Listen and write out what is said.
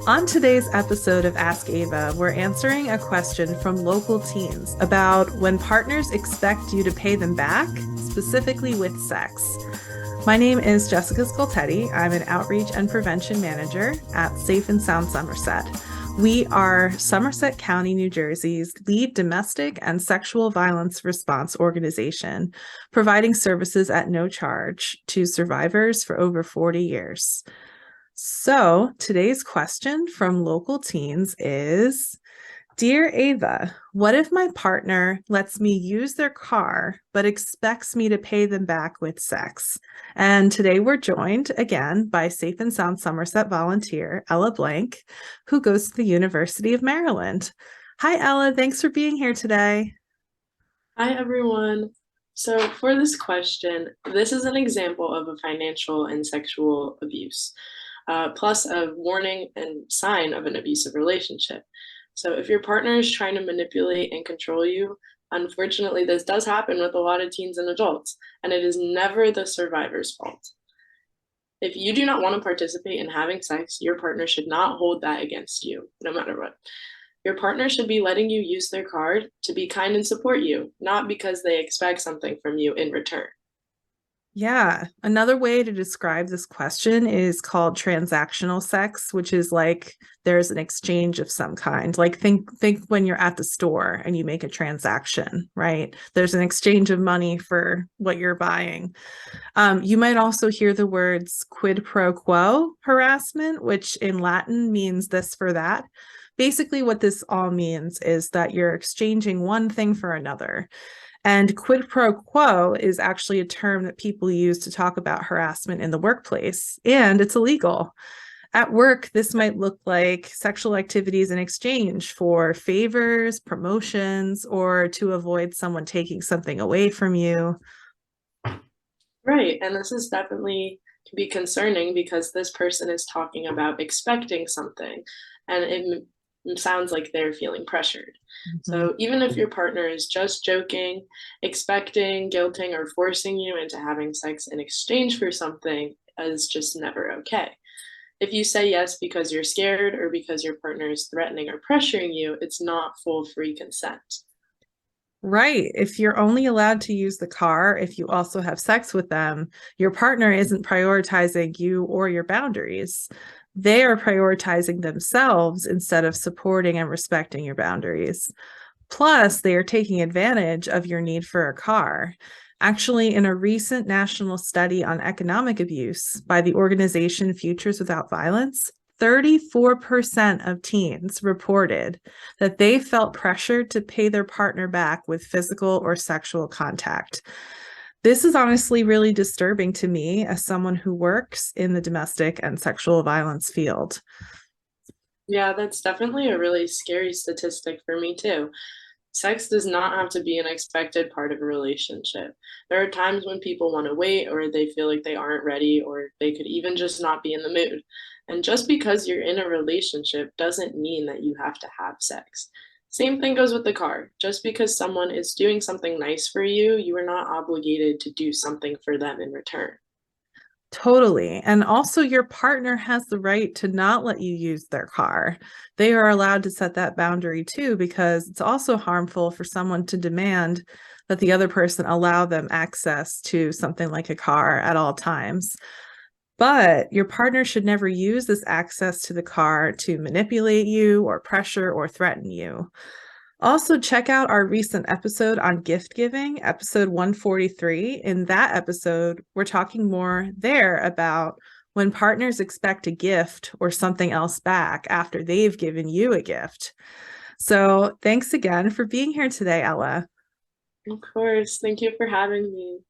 On today's episode of Ask Ava, we're answering a question from local teens about when partners expect you to pay them back, specifically with sex. My name is Jessica Scoltetti. I'm an outreach and prevention manager at Safe and Sound Somerset. We are Somerset County, New Jersey's lead domestic and sexual violence response organization, providing services at no charge to survivors for over 40 years. So today's question from local teens is, Dear Ava, what if my partner lets me use their car but expects me to pay them back with sex? And today we're joined again by Safe and Sound Somerset volunteer Ella Blank, who goes to the University of Maryland. Hi, Ella. Thanks for being here today. Hi, everyone. So, for this question, this is an example of a financial and sexual abuse, plus a warning and sign of an abusive relationship. So, if your partner is trying to manipulate and control you, unfortunately, this does happen with a lot of teens and adults, and it is never the survivor's fault. If you do not want to participate in having sex, your partner should not hold that against you, no matter what. Your partner should be letting you use their card to be kind and support you, not because they expect something from you in return. Yeah, another way to describe this question is called transactional sex, which is like there's an exchange of some kind. Like think when you're at the store and you make a transaction, right? There's an exchange of money for what you're buying. You might also hear the words quid pro quo harassment, which in Latin means this for that. Basically, what this all means is that you're exchanging one thing for another. And quid pro quo is actually a term that people use to talk about harassment in the workplace, and it's illegal. At work, this might look like sexual activities in exchange for favors, promotions, or to avoid someone taking something away from you. Right. And this is definitely can be concerning because this person is talking about expecting something and it sounds like they're feeling pressured. Mhm. So even if your partner is just joking, expecting, guilting, or forcing you into having sex in exchange for something is just never okay. If you say yes because you're scared or because your partner is threatening or pressuring you, it's not full free consent. Right. If you're only allowed to use the car if you also have sex with them, your partner isn't prioritizing you or your boundaries. They are prioritizing themselves instead of supporting and respecting your boundaries. Plus, they are taking advantage of your need for a car. Actually, in a recent national study on economic abuse by the organization Futures Without Violence, 34% of teens reported that they felt pressured to pay their partner back with physical or sexual contact. This is honestly really disturbing to me as someone who works in the domestic and sexual violence field. Yeah, that's definitely a really scary statistic for me too. Sex does not have to be an expected part of a relationship. There are times when people want to wait, or they feel like they aren't ready, or they could even just not be in the mood. And just because you're in a relationship doesn't mean that you have to have sex. Same thing goes with the car. Just because someone is doing something nice for you, you are not obligated to do something for them in return. Totally. And also, your partner has the right to not let you use their car. They are allowed to set that boundary too, because it's also harmful for someone to demand that the other person allow them access to something like a car at all times. But your partner should never use this access to the car to manipulate you or pressure or threaten you. Also, check out our recent episode on gift giving, episode 143. In that episode, we're talking more there about when partners expect a gift or something else back after they've given you a gift. So, thanks again for being here today, Ella. Of course. Thank you for having me.